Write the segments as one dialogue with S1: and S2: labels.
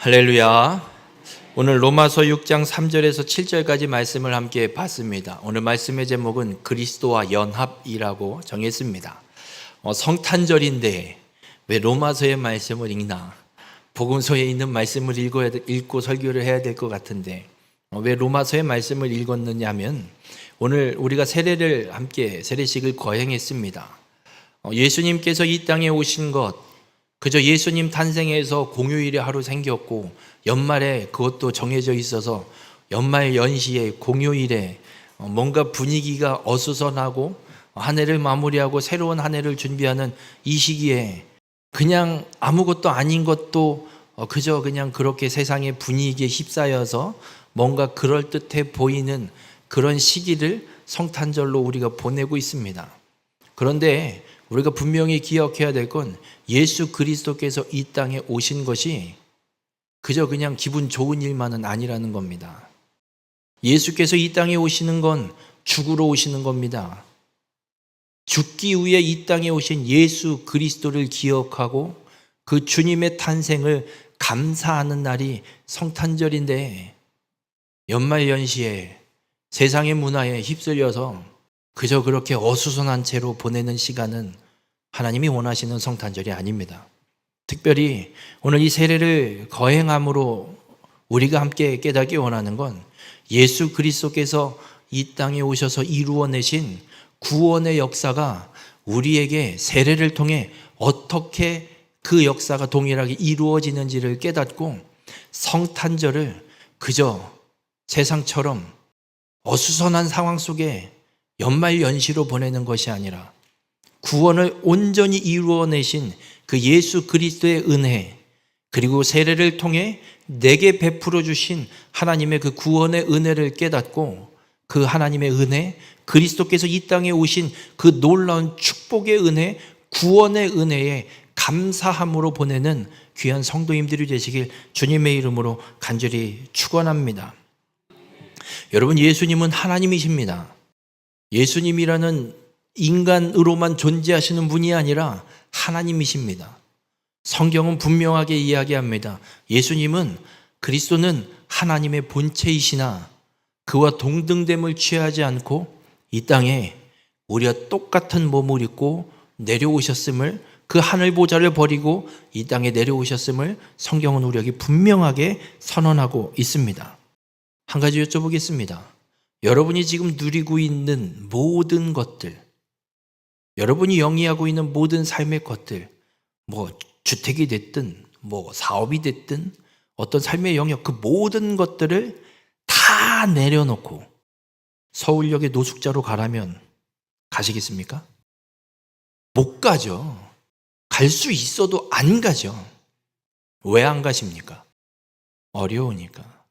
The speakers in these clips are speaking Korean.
S1: 할렐루야. 오늘 로마서 6장 3절에서 7절까지 말씀을 함께 봤습니다. 오늘 말씀의 제목은 그리스도와 연합이라고 정했습니다. 성탄절인데 왜 로마서의 말씀을 읽나? 복음서에 있는 말씀을 읽고 설교를 해야 될 것 같은데 왜 로마서의 말씀을 읽었느냐 하면 오늘 우리가 세례식을 거행했습니다. 예수님께서 이 땅에 오신 것, 그저 예수님 탄생해서 공휴일에 하루 생겼고 연말에 그것도 정해져 있어서 연말 연시에 공휴일에 뭔가 분위기가 어수선하고 한 해를 마무리하고 새로운 한 해를 준비하는 이 시기에 그냥 아무것도 아닌 것도 그저 그냥 그렇게 세상의 분위기에 휩싸여서 뭔가 그럴듯해 보이는 그런 시기를 성탄절로 우리가 보내고 있습니다. 그런데 우리가 분명히 기억해야 될 건 예수 그리스도께서 이 땅에 오신 것이 그저 그냥 기분 좋은 일만은 아니라는 겁니다. 예수께서 이 땅에 오시는 건 죽으러 오시는 겁니다. 죽기 위해 이 땅에 오신 예수 그리스도를 기억하고 그 주님의 탄생을 감사하는 날이 성탄절인데 연말연시에 세상의 문화에 휩쓸려서 그저 그렇게 어수선한 채로 보내는 시간은 하나님이 원하시는 성탄절이 아닙니다. 특별히 오늘 이 세례를 거행함으로 우리가 함께 깨닫기 원하는 건 예수 그리스도께서 이 땅에 오셔서 이루어내신 구원의 역사가 우리에게 세례를 통해 어떻게 그 역사가 동일하게 이루어지는지를 깨닫고 성탄절을 그저 세상처럼 어수선한 상황 속에 연말 연시로 보내는 것이 아니라 구원을 온전히 이루어내신 그 예수 그리스도의 은혜, 그리고 세례를 통해 내게 베풀어 주신 하나님의 그 구원의 은혜를 깨닫고 그 하나님의 은혜, 그리스도께서 이 땅에 오신 그 놀라운 축복의 은혜, 구원의 은혜에 감사함으로 보내는 귀한 성도님들이 되시길 주님의 이름으로 간절히 축원합니다. 여러분, 예수님은 하나님이십니다. 예수님이라는 인간으로만 존재하시는 분이 아니라 하나님이십니다. 성경은 분명하게 이야기합니다. 예수님은, 그리스도는 하나님의 본체이시나 그와 동등됨을 취하지 않고 이 땅에 우리와 똑같은 몸을 입고 내려오셨음을, 그 하늘 보좌를 버리고 이 땅에 내려오셨음을 성경은 우리에게 분명하게 선언하고 있습니다. 한 가지 여쭤보겠습니다. 여러분이 지금 누리고 있는 모든 것들, 여러분이 영위하고 있는 모든 삶의 것들, 주택이 됐든 사업이 됐든 어떤 삶의 영역, 그 모든 것들을 다 내려놓고 서울역의 노숙자로 가라면 가시겠습니까? 못 가죠. 갈 수 있어도 안 가죠. 왜 안 가십니까? 어려우니까.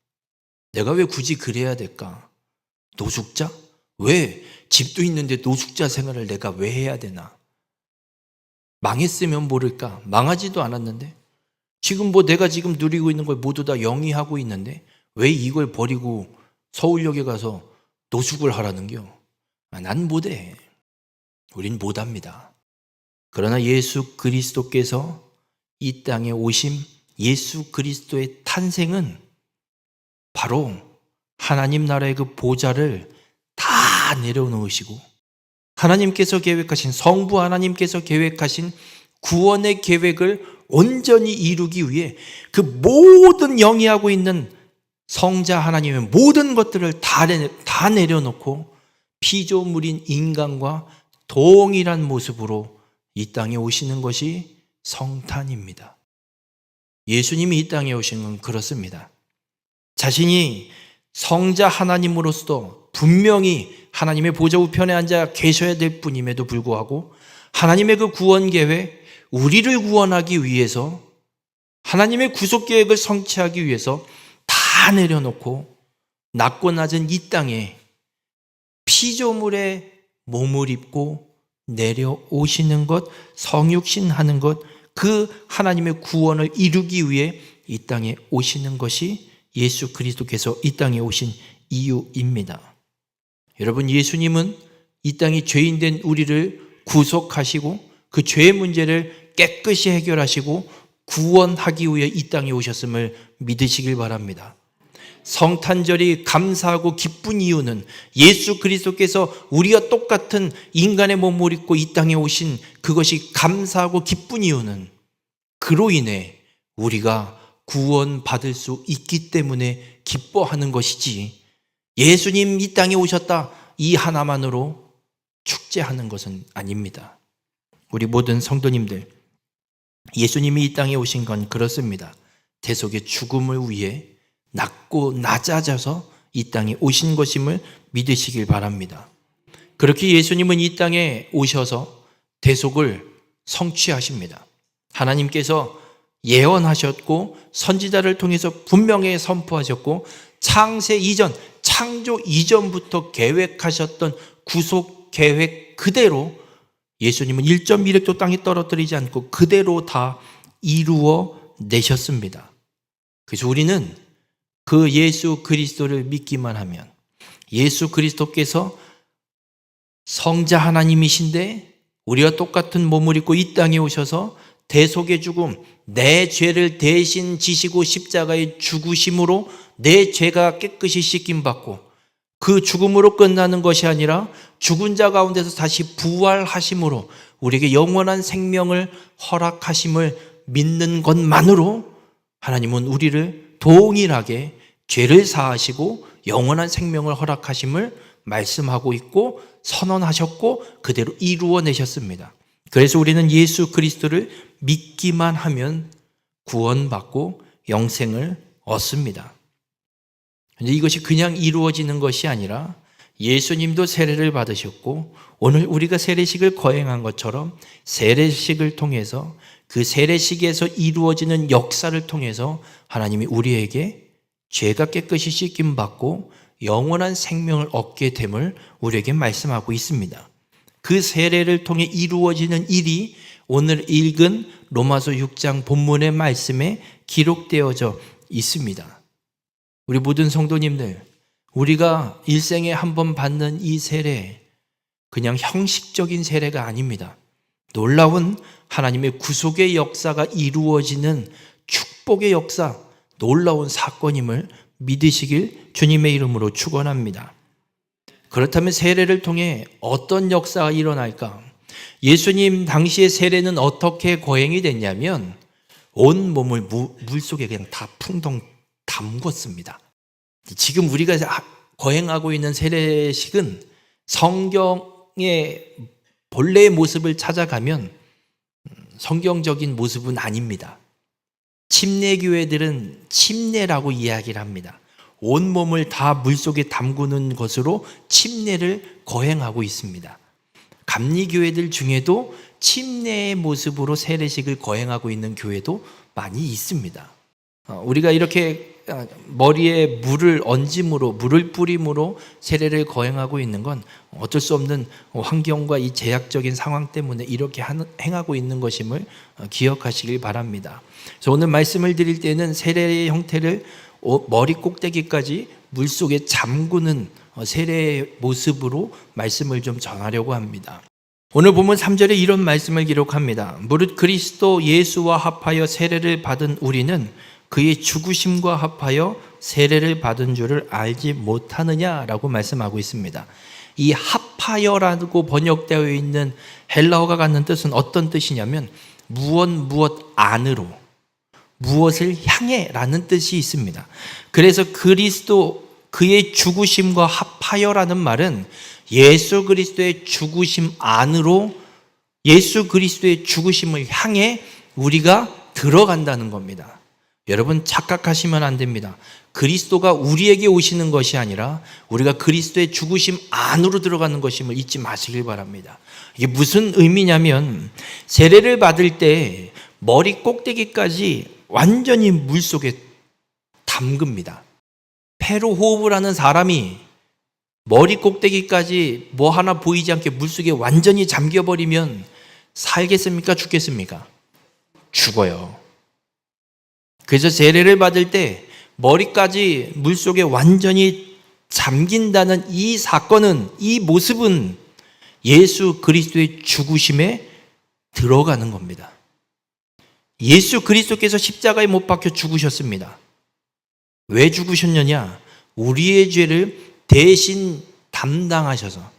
S1: 내가 왜 굳이 그래야 될까? 노숙자? 왜 집도 있는데 노숙자 생활을 내가 왜 해야 되나? 망했으면 모를까? 망하지도 않았는데 지금 내가 지금 누리고 있는 걸 모두 다 영위하고 있는데 왜 이걸 버리고 서울역에 가서 노숙을 하라는겨? 난 못해. 우린 못합니다. 그러나 예수 그리스도께서 이 땅에 오심, 예수 그리스도의 탄생은 바로 하나님 나라의 그 보좌를 다 내려놓으시고 하나님께서 계획하신, 성부 하나님께서 계획하신 구원의 계획을 온전히 이루기 위해 그 모든 영위하고 있는 성자 하나님의 모든 것들을 다 내려놓고 피조물인 인간과 동일한 모습으로 이 땅에 오시는 것이 성탄입니다. 예수님이 이 땅에 오신 건 그렇습니다. 자신이 성자 하나님으로서도 분명히 하나님의 보좌 우편에 앉아 계셔야 될 분임에도 불구하고 하나님의 그 구원 계획, 우리를 구원하기 위해서, 하나님의 구속 계획을 성취하기 위해서 다 내려놓고 낮고 낮은 이 땅에 피조물의 몸을 입고 내려오시는 것, 성육신하는 것, 그 하나님의 구원을 이루기 위해 이 땅에 오시는 것이 예수 그리스도께서 이 땅에 오신 이유입니다. 여러분, 예수님은 이 땅에 죄인된 우리를 구속하시고 그 죄의 문제를 깨끗이 해결하시고 구원하기 위해 이 땅에 오셨음을 믿으시길 바랍니다. 성탄절이 감사하고 기쁜 이유는 예수 그리스도께서 우리와 똑같은 인간의 몸을 입고 이 땅에 오신 그것이 감사하고 기쁜 이유는 그로 인해 우리가 구원받을 수 있기 때문에 기뻐하는 것이지, 예수님 이 땅에 오셨다 이 하나만으로 축제하는 것은 아닙니다. 우리 모든 성도님들, 예수님이 이 땅에 오신 건 그렇습니다. 대속의 죽음을 위해 낮고 낮아져서 이 땅에 오신 것임을 믿으시길 바랍니다. 그렇게 예수님은 이 땅에 오셔서 대속을 성취하십니다. 하나님께서 예언하셨고 선지자를 통해서 분명히 선포하셨고 창세 이전, 창조 이전부터 계획하셨던 구속 계획 그대로 예수님은 1.1획도 땅에 떨어뜨리지 않고 그대로 다 이루어 내셨습니다. 그래서 우리는 그 예수 그리스도를 믿기만 하면, 예수 그리스도께서 성자 하나님이신데 우리와 똑같은 몸을 입고 이 땅에 오셔서 대속의 죽음, 내 죄를 대신 지시고 십자가의 죽으심으로 내 죄가 깨끗이 씻김받고 그 죽음으로 끝나는 것이 아니라 죽은 자 가운데서 다시 부활하심으로 우리에게 영원한 생명을 허락하심을 믿는 것만으로 하나님은 우리를 동일하게 죄를 사하시고 영원한 생명을 허락하심을 말씀하고 있고 선언하셨고 그대로 이루어내셨습니다. 그래서 우리는 예수 그리스도를 믿기만 하면 구원받고 영생을 얻습니다. 이것이 그냥 이루어지는 것이 아니라 예수님도 세례를 받으셨고 오늘 우리가 세례식을 거행한 것처럼 세례식을 통해서 그 세례식에서 이루어지는 역사를 통해서 하나님이 우리에게 죄가 깨끗이 씻김받고 영원한 생명을 얻게 됨을 우리에게 말씀하고 있습니다. 그 세례를 통해 이루어지는 일이 오늘 읽은 로마서 6장 본문의 말씀에 기록되어져 있습니다. 우리 모든 성도님들, 우리가 일생에 한 번 받는 이 세례, 그냥 형식적인 세례가 아닙니다. 놀라운 하나님의 구속의 역사가 이루어지는 축복의 역사, 놀라운 사건임을 믿으시길 주님의 이름으로 축원합니다. 그렇다면 세례를 통해 어떤 역사가 일어날까? 예수님 당시의 세례는 어떻게 거행이 됐냐면 온 몸을 물 속에 그냥 다 풍덩 담궜습니다. 지금 우리가 거행하고 있는 세례식은 성경의 본래의 모습을 찾아가면 성경적인 모습은 아닙니다. 침례교회들은 침례라고 이야기를 합니다. 온몸을 다 물속에 담그는 것으로 침례를 거행하고 있습니다. 감리교회들 중에도 침례의 모습으로 세례식을 거행하고 있는 교회도 많이 있습니다. 우리가 이렇게 머리에 물을 얹음으로, 물을 뿌림으로 세례를 거행하고 있는 건 어쩔 수 없는 환경과 이 제약적인 상황 때문에 이렇게 행하고 있는 것임을 기억하시길 바랍니다. 그래서 오늘 말씀을 드릴 때는 세례의 형태를 머리 꼭대기까지 물속에 잠그는 세례의 모습으로 말씀을 좀 전하려고 합니다. 오늘 보면 3절에 이런 말씀을 기록합니다. 무릇 그리스도 예수와 합하여 세례를 받은 우리는 그의 죽으심과 합하여 세례를 받은 줄을 알지 못하느냐라고 말씀하고 있습니다. 이 합하여라고 번역되어 있는 헬라어가 갖는 뜻은 어떤 뜻이냐면 무엇 안으로, 무엇을 향해 라는 뜻이 있습니다. 그래서 그리스도 그의 죽으심과 합하여라는 말은 예수 그리스도의 죽으심 안으로 예수 그리스도의 죽으심을 향해 우리가 들어간다는 겁니다. 여러분 착각하시면 안 됩니다. 그리스도가 우리에게 오시는 것이 아니라 우리가 그리스도의 죽으심 안으로 들어가는 것임을 잊지 마시길 바랍니다. 이게 무슨 의미냐면 세례를 받을 때 머리 꼭대기까지 완전히 물속에 담깁니다. 폐로 호흡을 하는 사람이 머리 꼭대기까지 뭐 하나 보이지 않게 물속에 완전히 잠겨버리면 살겠습니까? 죽겠습니까? 죽어요. 그래서 세례를 받을 때 머리까지 물속에 완전히 잠긴다는 이 사건은, 이 모습은 예수 그리스도의 죽으심에 들어가는 겁니다. 예수 그리스도께서 십자가에 못 박혀 죽으셨습니다. 왜 죽으셨느냐? 우리의 죄를 대신 담당하셔서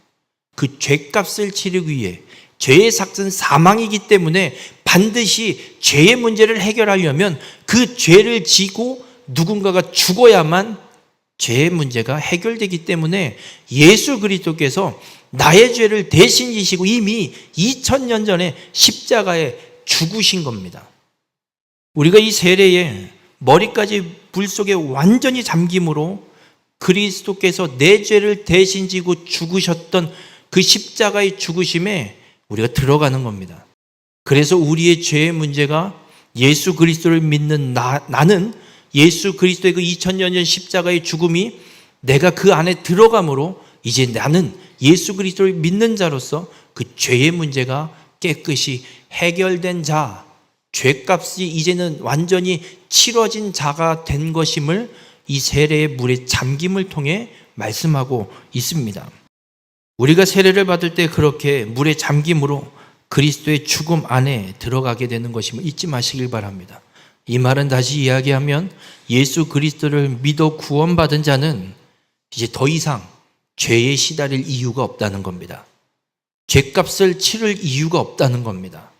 S1: 그 죄값을 치르기 위해, 죄의 삭은 사망이기 때문에 반드시 죄의 문제를 해결하려면 그 죄를 지고 누군가가 죽어야만 죄의 문제가 해결되기 때문에 예수 그리스도께서 나의 죄를 대신 지시고 이미 2000년 전에 십자가에 죽으신 겁니다. 우리가 이 세례에 머리까지 불 속에 완전히 잠김으로 그리스도께서 내 죄를 대신 지고 죽으셨던 그 십자가의 죽으심에 우리가 들어가는 겁니다. 그래서 우리의 죄의 문제가 예수 그리스도를 믿는 나는 예수 그리스도의 그 2000년 전 십자가의 죽음이 내가 그 안에 들어감으로 이제 나는 예수 그리스도를 믿는 자로서 그 죄의 문제가 깨끗이 해결된 자, 죄값이 이제는 완전히 치러진 자가 된 것임을 이 세례의 물의 잠김을 통해 말씀하고 있습니다. 우리가 세례를 받을 때 그렇게 물의 잠김으로 그리스도의 죽음 안에 들어가게 되는 것임을 잊지 마시길 바랍니다. 이 말은 다시 이야기하면 예수 그리스도를 믿어 구원받은 자는 이제 더 이상 죄에 시달릴 이유가 없다는 겁니다. 죄값을 치를 이유가 없다는 겁니다.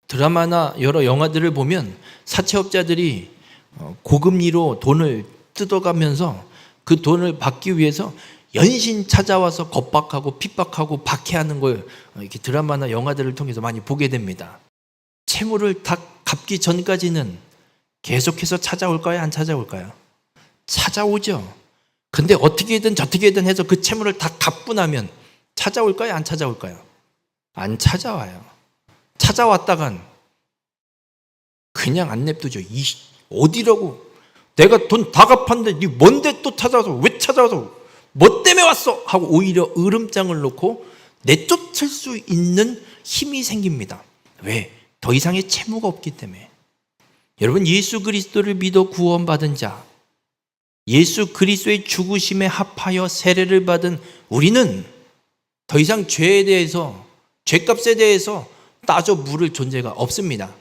S1: 드라마나 여러 영화들을 보면 사채업자들이 고금리로 돈을 뜯어가면서 그 돈을 받기 위해서 연신 찾아와서 겁박하고 핍박하고 박해하는 걸 이렇게 드라마나 영화들을 통해서 많이 보게 됩니다. 채무를 다 갚기 전까지는 계속해서 찾아올까요? 안 찾아올까요? 찾아오죠. 근데 어떻게든 저떻게든 해서 그 채무를 다 갚고 나면 찾아올까요? 안 찾아올까요? 안 찾아와요. 찾아왔다간 그냥 안 냅두죠. 어디라고? 내가 돈 다 갚았는데 네 뭔데 또 찾아와서, 왜 찾아와서, 뭐 때문에 왔어? 하고 오히려 으름장을 놓고 내쫓을 수 있는 힘이 생깁니다. 왜? 더 이상의 채무가 없기 때문에. 여러분, 예수 그리스도를 믿어 구원받은 자, 예수 그리스도의 죽으심에 합하여 세례를 받은 우리는 더 이상 죄에 대해서, 죄값에 대해서 따져 물을 존재가 없습니다.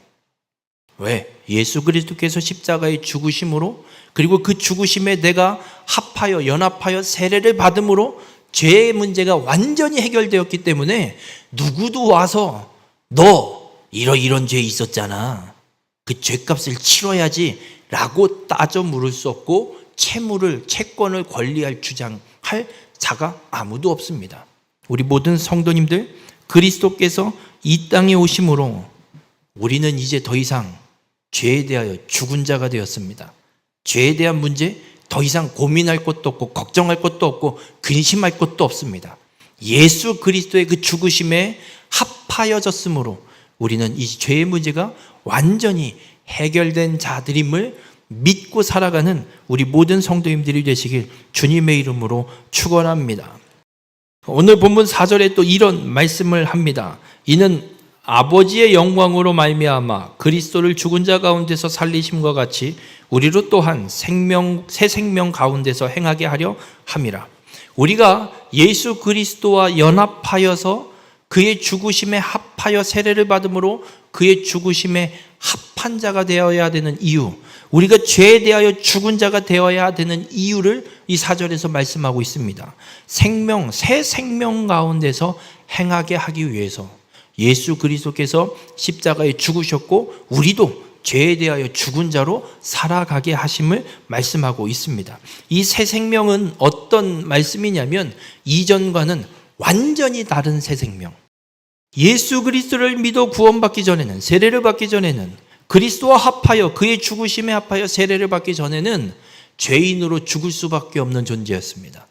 S1: 왜? 예수 그리스도께서 십자가의 죽으심으로, 그리고 그 죽으심에 내가 합하여 연합하여 세례를 받음으로 죄의 문제가 완전히 해결되었기 때문에 누구도 와서 너 이런 죄 있었잖아, 그 죄값을 치러야지 라고 따져 물을 수 없고 채권을 권리할 주장할 자가 아무도 없습니다. 우리 모든 성도님들, 그리스도께서 이 땅에 오심으로 우리는 이제 더 이상 죄에 대하여 죽은 자가 되었습니다. 죄에 대한 문제 더 이상 고민할 것도 없고 걱정할 것도 없고 근심할 것도 없습니다. 예수 그리스도의 그 죽으심에 합하여졌으므로 우리는 이 죄의 문제가 완전히 해결된 자들임을 믿고 살아가는 우리 모든 성도님들이 되시길 주님의 이름으로 축원합니다. 오늘 본문 4절에 또 이런 말씀을 합니다. 이는 아버지의 영광으로 말미암아 그리스도를 죽은 자 가운데서 살리심과 같이 우리로 또한 새 생명 가운데서 행하게 하려 함이라. 우리가 예수 그리스도와 연합하여서 그의 죽으심에 합하여 세례를 받음으로 그의 죽으심에 합한 자가 되어야 되는 이유, 우리가 죄에 대하여 죽은 자가 되어야 되는 이유를 이 4절에서 말씀하고 있습니다. 새 생명 가운데서 행하게 하기 위해서 예수 그리스도께서 십자가에 죽으셨고 우리도 죄에 대하여 죽은 자로 살아가게 하심을 말씀하고 있습니다. 이 새 생명은 어떤 말씀이냐면 이전과는 완전히 다른 새 생명. 예수 그리스도를 믿어 구원받기 전에는, 세례를 받기 전에는, 그리스도와 합하여 그의 죽으심에 합하여 세례를 받기 전에는 죄인으로 죽을 수밖에 없는 존재였습니다.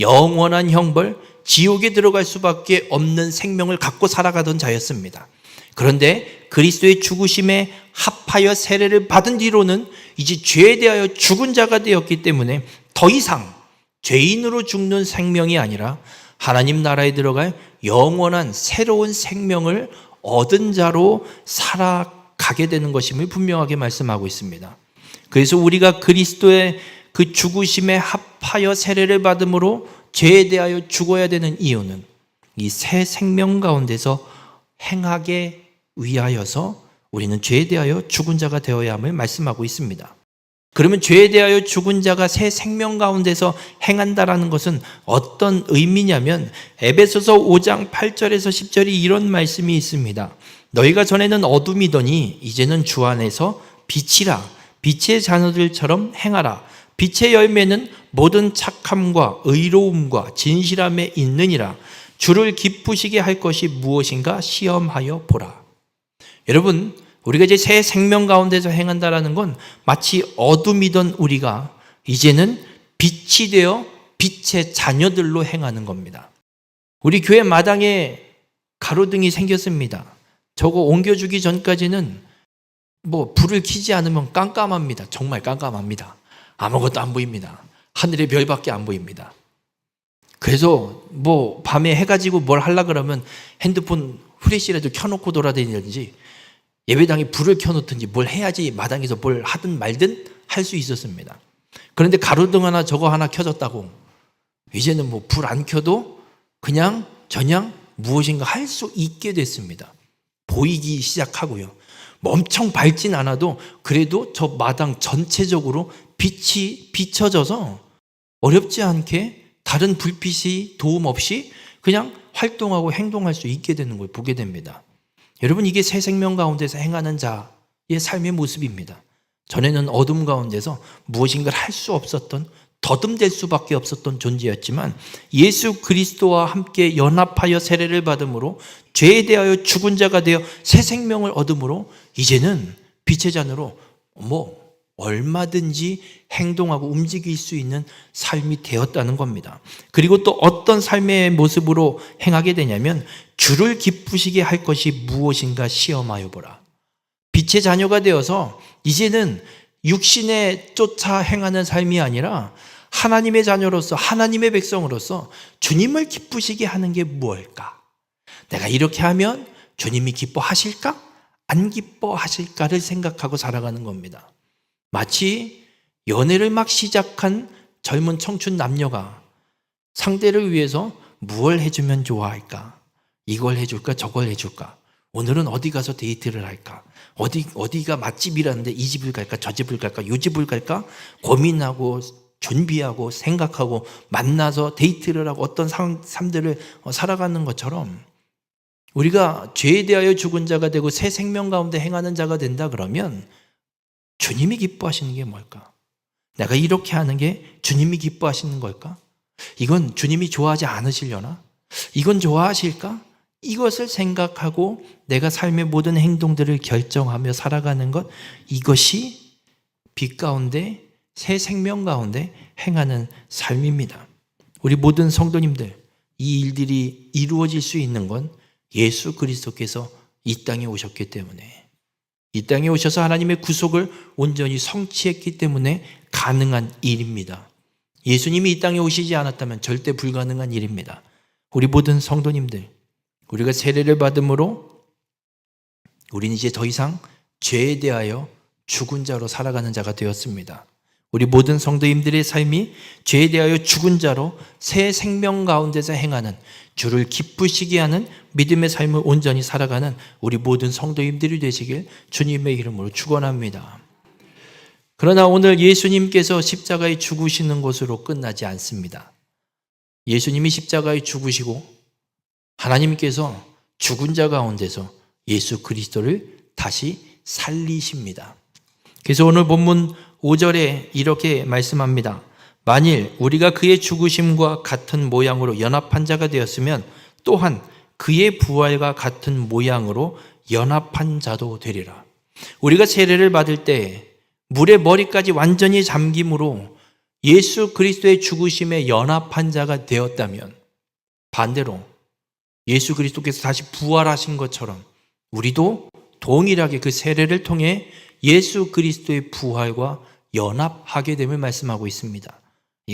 S1: 영원한 형벌, 지옥에 들어갈 수밖에 없는 생명을 갖고 살아가던 자였습니다. 그런데 그리스도의 죽으심에 합하여 세례를 받은 뒤로는 이제 죄에 대하여 죽은 자가 되었기 때문에 더 이상 죄인으로 죽는 생명이 아니라 하나님 나라에 들어갈 영원한 새로운 생명을 얻은 자로 살아가게 되는 것임을 분명하게 말씀하고 있습니다. 그래서 우리가 그리스도의 그 죽으심에 합하여 세례를 받음으로 죄에 대하여 죽어야 되는 이유는 이 새 생명 가운데서 행하게 위하여서 우리는 죄에 대하여 죽은 자가 되어야 함을 말씀하고 있습니다. 그러면 죄에 대하여 죽은 자가 새 생명 가운데서 행한다라는 것은 어떤 의미냐면 에베소서 5장 8절에서 10절이 이런 말씀이 있습니다. 너희가 전에는 어둠이더니 이제는 주 안에서 빛이라. 빛의 자녀들처럼 행하라. 빛의 열매는 모든 착함과 의로움과 진실함에 있느니라. 주를 기쁘시게 할 것이 무엇인가 시험하여 보라. 여러분, 우리가 이제 새 생명 가운데서 행한다라는 건 마치 어둠이던 우리가 이제는 빛이 되어 빛의 자녀들로 행하는 겁니다. 우리 교회 마당에 가로등이 생겼습니다. 저거 옮겨주기 전까지는 불을 켜지 않으면 깜깜합니다. 정말 깜깜합니다. 아무것도 안 보입니다. 하늘의 별밖에 안 보입니다. 그래서 밤에 해가 지고 뭘 하려고 그러면 핸드폰 후레쉬라도 켜놓고 돌아다니든지 예배당에 불을 켜놓든지 뭘 해야지 마당에서 뭘 하든 말든 할 수 있었습니다. 그런데 가로등 하나 저거 하나 켜졌다고 이제는 불 안 켜도 그냥 저냥 무엇인가 할 수 있게 됐습니다. 보이기 시작하고요. 엄청 밝진 않아도 그래도 저 마당 전체적으로 빛이 비춰져서 어렵지 않게 다른 불빛이 도움 없이 그냥 활동하고 행동할 수 있게 되는 걸 보게 됩니다. 여러분, 이게 새 생명 가운데서 행하는 자의 삶의 모습입니다. 전에는 어둠 가운데서 무엇인가를 할 수 없었던, 더듬댈 수밖에 없었던 존재였지만 예수 그리스도와 함께 연합하여 세례를 받음으로 죄에 대하여 죽은 자가 되어 새 생명을 얻음으로 이제는 빛의 자녀로 얼마든지 행동하고 움직일 수 있는 삶이 되었다는 겁니다. 그리고 또 어떤 삶의 모습으로 행하게 되냐면 주를 기쁘시게 할 것이 무엇인가 시험하여 보라. 빛의 자녀가 되어서 이제는 육신에 쫓아 행하는 삶이 아니라 하나님의 자녀로서 하나님의 백성으로서 주님을 기쁘시게 하는 게 무엇일까? 내가 이렇게 하면 주님이 기뻐하실까? 안 기뻐하실까를 생각하고 살아가는 겁니다. 마치 연애를 막 시작한 젊은 청춘 남녀가 상대를 위해서 무엇을 해주면 좋아할까? 이걸 해줄까? 저걸 해줄까? 오늘은 어디 가서 데이트를 할까? 어디가 맛집이라는데 이 집을 갈까? 저 집을 갈까? 요 집을 갈까? 고민하고 준비하고 생각하고 만나서 데이트를 하고 어떤 삶들을 살아가는 것처럼 우리가 죄에 대하여 죽은 자가 되고 새 생명 가운데 행하는 자가 된다 그러면 주님이 기뻐하시는 게 뭘까? 내가 이렇게 하는 게 주님이 기뻐하시는 걸까? 이건 주님이 좋아하지 않으시려나? 이건 좋아하실까? 이것을 생각하고 내가 삶의 모든 행동들을 결정하며 살아가는 것, 이것이 빛 가운데 새 생명 가운데 행하는 삶입니다. 우리 모든 성도님들, 이 일들이 이루어질 수 있는 건 예수 그리스도께서 이 땅에 오셨기 때문에, 이 땅에 오셔서 하나님의 구속을 온전히 성취했기 때문에 가능한 일입니다. 예수님이 이 땅에 오시지 않았다면 절대 불가능한 일입니다. 우리 모든 성도님들, 우리가 세례를 받음으로 우리는 이제 더 이상 죄에 대하여 죽은 자로 살아가는 자가 되었습니다. 우리 모든 성도님들의 삶이 죄에 대하여 죽은 자로 새 생명 가운데서 행하는, 주를 기쁘시게 하는 믿음의 삶을 온전히 살아가는 우리 모든 성도님들이 되시길 주님의 이름으로 축원합니다. 그러나 오늘 예수님께서 십자가에 죽으시는 것으로 끝나지 않습니다. 예수님이 십자가에 죽으시고 하나님께서 죽은 자 가운데서 예수 그리스도를 다시 살리십니다. 그래서 오늘 본문 5절에 이렇게 말씀합니다. 만일 우리가 그의 죽으심과 같은 모양으로 연합한 자가 되었으면 또한 그의 부활과 같은 모양으로 연합한 자도 되리라. 우리가 세례를 받을 때 물의 머리까지 완전히 잠김으로 예수 그리스도의 죽으심에 연합한 자가 되었다면, 반대로 예수 그리스도께서 다시 부활하신 것처럼 우리도 동일하게 그 세례를 통해 예수 그리스도의 부활과 연합하게 됨을 말씀하고 있습니다.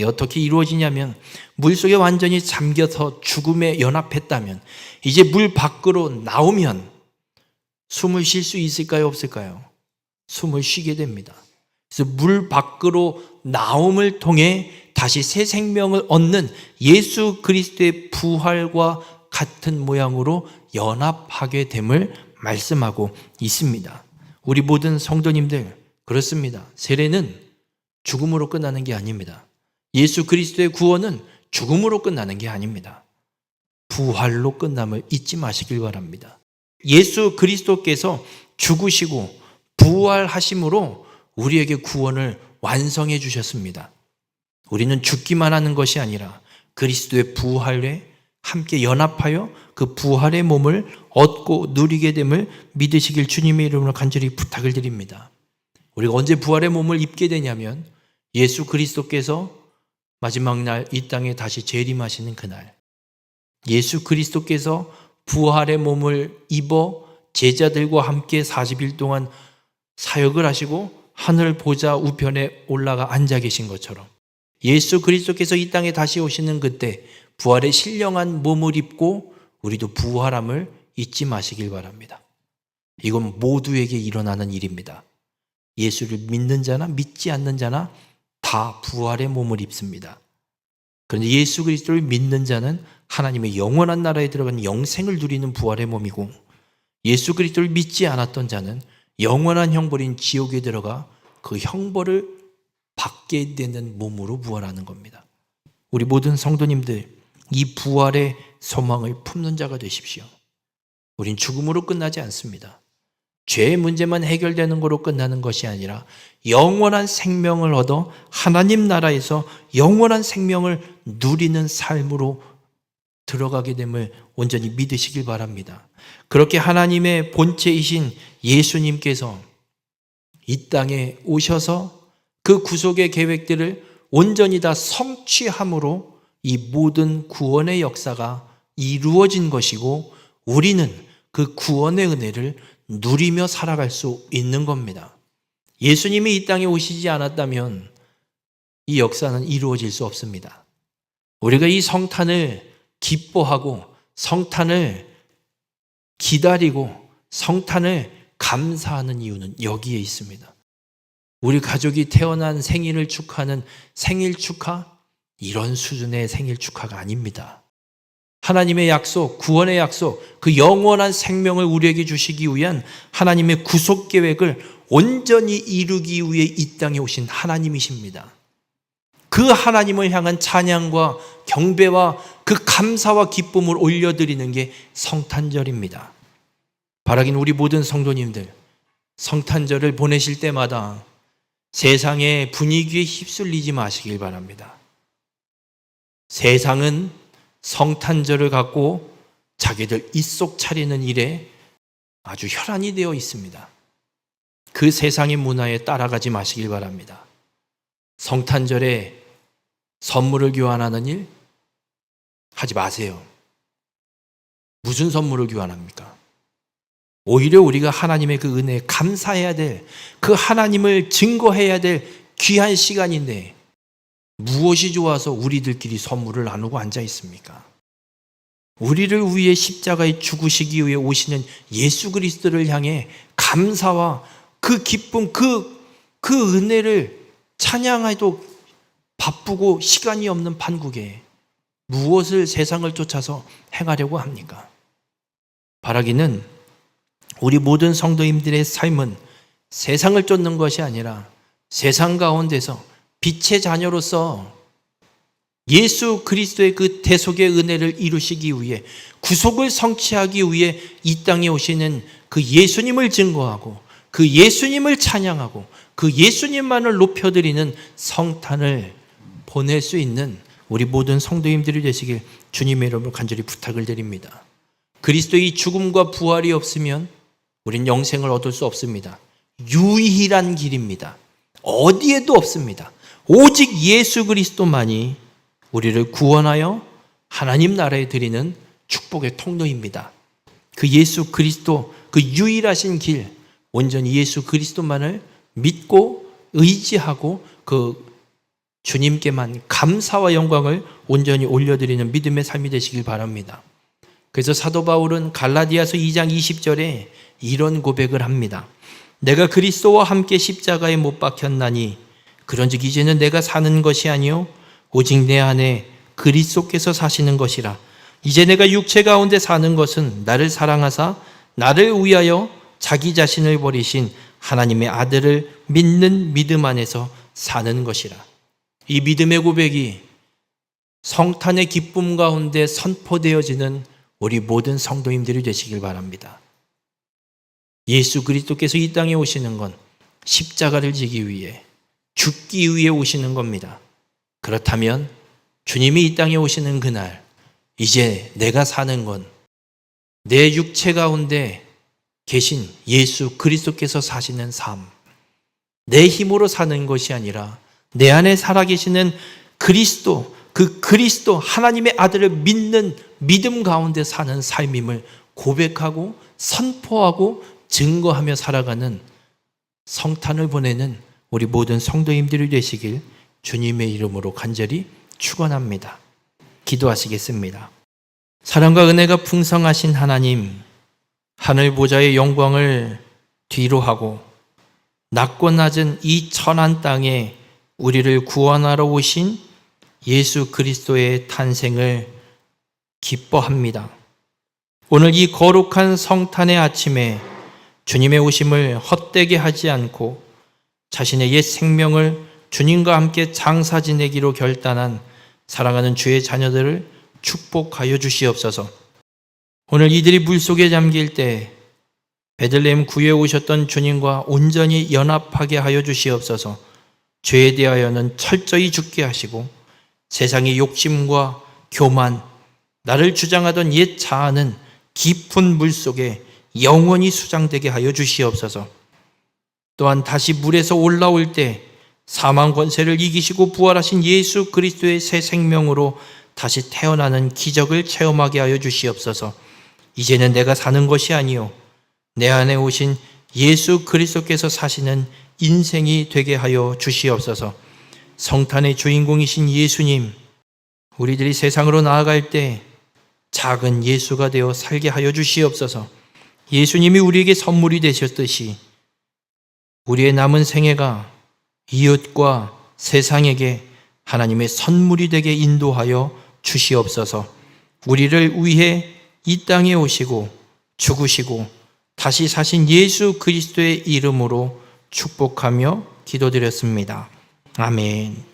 S1: 어떻게 이루어지냐면 물속에 완전히 잠겨서 죽음에 연합했다면 이제 물 밖으로 나오면 숨을 쉴 수 있을까요? 없을까요? 숨을 쉬게 됩니다. 그래서 물 밖으로 나옴을 통해 다시 새 생명을 얻는 예수 그리스도의 부활과 같은 모양으로 연합하게 됨을 말씀하고 있습니다. 우리 모든 성도님들, 그렇습니다. 세례는 죽음으로 끝나는 게 아닙니다. 예수 그리스도의 구원은 죽음으로 끝나는 게 아닙니다. 부활로 끝남을 잊지 마시길 바랍니다. 예수 그리스도께서 죽으시고 부활하심으로 우리에게 구원을 완성해 주셨습니다. 우리는 죽기만 하는 것이 아니라 그리스도의 부활에 함께 연합하여 그 부활의 몸을 얻고 누리게 됨을 믿으시길 주님의 이름으로 간절히 부탁을 드립니다. 우리가 언제 부활의 몸을 입게 되냐면 예수 그리스도께서 마지막 날 이 땅에 다시 재림하시는 그날, 예수 그리스도께서 부활의 몸을 입어 제자들과 함께 40일 동안 사역을 하시고 하늘 보좌 우편에 올라가 앉아 계신 것처럼 예수 그리스도께서 이 땅에 다시 오시는 그때 부활의 신령한 몸을 입고 우리도 부활함을 잊지 마시길 바랍니다. 이건 모두에게 일어나는 일입니다. 예수를 믿는 자나 믿지 않는 자나 다 부활의 몸을 입습니다. 그런데 예수 그리스도를 믿는 자는 하나님의 영원한 나라에 들어간 영생을 누리는 부활의 몸이고, 예수 그리스도를 믿지 않았던 자는 영원한 형벌인 지옥에 들어가 그 형벌을 받게 되는 몸으로 부활하는 겁니다. 우리 모든 성도님들, 이 부활의 소망을 품는 자가 되십시오. 우린 죽음으로 끝나지 않습니다. 죄의 문제만 해결되는 것으로 끝나는 것이 아니라 영원한 생명을 얻어 하나님 나라에서 영원한 생명을 누리는 삶으로 들어가게 됨을 온전히 믿으시길 바랍니다. 그렇게 하나님의 본체이신 예수님께서 이 땅에 오셔서 그 구속의 계획들을 온전히 다 성취함으로 이 모든 구원의 역사가 이루어진 것이고, 우리는 그 구원의 은혜를 누리며 살아갈 수 있는 겁니다. 예수님이 이 땅에 오시지 않았다면 이 역사는 이루어질 수 없습니다. 우리가 이 성탄을 기뻐하고 성탄을 기다리고 성탄을 감사하는 이유는 여기에 있습니다. 우리 가족이 태어난 생일을 축하하는 생일 축하, 이런 수준의 생일 축하가 아닙니다. 하나님의 약속, 구원의 약속, 그 영원한 생명을 우리에게 주시기 위한 하나님의 구속 계획을 온전히 이루기 위해 이 땅에 오신 하나님이십니다. 그 하나님을 향한 찬양과 경배와 그 감사와 기쁨을 올려드리는 게 성탄절입니다. 바라긴 우리 모든 성도님들, 성탄절을 보내실 때마다 세상의 분위기에 휩쓸리지 마시길 바랍니다. 세상은 성탄절을 갖고 자기들 입속 차리는 일에 아주 혈안이 되어 있습니다. 그 세상의 문화에 따라가지 마시길 바랍니다. 성탄절에 선물을 교환하는 일 하지 마세요. 무슨 선물을 교환합니까? 오히려 우리가 하나님의 그 은혜에 감사해야 될, 그 하나님을 증거해야 될 귀한 시간인데 무엇이 좋아서 우리들끼리 선물을 나누고 앉아 있습니까? 우리를 위해 십자가에 죽으시기 위해 오시는 예수 그리스도를 향해 감사와 그 기쁨, 그 은혜를 찬양해도 바쁘고 시간이 없는 판국에 무엇을 세상을 쫓아서 행하려고 합니까? 바라기는 우리 모든 성도님들의 삶은 세상을 쫓는 것이 아니라 세상 가운데서 빛의 자녀로서 예수 그리스도의 그 대속의 은혜를 이루시기 위해, 구속을 성취하기 위해 이 땅에 오시는 그 예수님을 증거하고 그 예수님을 찬양하고 그 예수님만을 높여드리는 성탄을 보낼 수 있는 우리 모든 성도님들이 되시길 주님의 이름으로 간절히 부탁을 드립니다. 그리스도의 죽음과 부활이 없으면 우린 영생을 얻을 수 없습니다. 유일한 길입니다. 어디에도 없습니다. 오직 예수 그리스도만이 우리를 구원하여 하나님 나라에 드리는 축복의 통로입니다. 그 예수 그리스도, 그 유일하신 길, 온전히 예수 그리스도만을 믿고 의지하고 그 주님께만 감사와 영광을 온전히 올려드리는 믿음의 삶이 되시길 바랍니다. 그래서 사도 바울은 갈라디아서 2장 20절에 이런 고백을 합니다. 내가 그리스도와 함께 십자가에 못 박혔나니 그런즉 이제는 내가 사는 것이 아니요 오직 내 안에 그리스도께서 사시는 것이라. 이제 내가 육체 가운데 사는 것은 나를 사랑하사 나를 위하여 자기 자신을 버리신 하나님의 아들을 믿는 믿음 안에서 사는 것이라. 이 믿음의 고백이 성탄의 기쁨 가운데 선포되어지는 우리 모든 성도님들이 되시길 바랍니다. 예수 그리스도께서 이 땅에 오시는 건 십자가를 지기 위해, 죽기 위해 오시는 겁니다. 그렇다면 주님이 이 땅에 오시는 그날, 이제 내가 사는 건 내 육체 가운데 계신 예수 그리스도께서 사시는 삶, 내 힘으로 사는 것이 아니라 내 안에 살아계시는 그리스도, 그 그리스도 하나님의 아들을 믿는 믿음 가운데 사는 삶임을 고백하고 선포하고 증거하며 살아가는 성탄을 보내는 우리 모든 성도님들이 되시길 주님의 이름으로 간절히 축원합니다. 기도하시겠습니다. 사랑과 은혜가 풍성하신 하나님, 하늘 보좌의 영광을 뒤로 하고 낮고 낮은 이 천한 땅에 우리를 구원하러 오신 예수 그리스도의 탄생을 기뻐합니다. 오늘 이 거룩한 성탄의 아침에 주님의 오심을 헛되게 하지 않고 자신의 옛 생명을 주님과 함께 장사 지내기로 결단한 사랑하는 주의 자녀들을 축복하여 주시옵소서. 오늘 이들이 물속에 잠길 때 베들레헴 구에 오셨던 주님과 온전히 연합하게 하여 주시옵소서. 죄에 대하여는 철저히 죽게 하시고 세상의 욕심과 교만, 나를 주장하던 옛 자아는 깊은 물속에 영원히 수장되게 하여 주시옵소서. 또한 다시 물에서 올라올 때 사망 권세를 이기시고 부활하신 예수 그리스도의 새 생명으로 다시 태어나는 기적을 체험하게 하여 주시옵소서. 이제는 내가 사는 것이 아니요 내 안에 오신 예수 그리스도께서 사시는 인생이 되게 하여 주시옵소서. 성탄의 주인공이신 예수님, 우리들이 세상으로 나아갈 때 작은 예수가 되어 살게 하여 주시옵소서. 예수님이 우리에게 선물이 되셨듯이 우리의 남은 생애가 이웃과 세상에게 하나님의 선물이 되게 인도하여 주시옵소서. 우리를 위해 이 땅에 오시고 죽으시고 다시 사신 예수 그리스도의 이름으로 축복하며 기도드렸습니다. 아멘.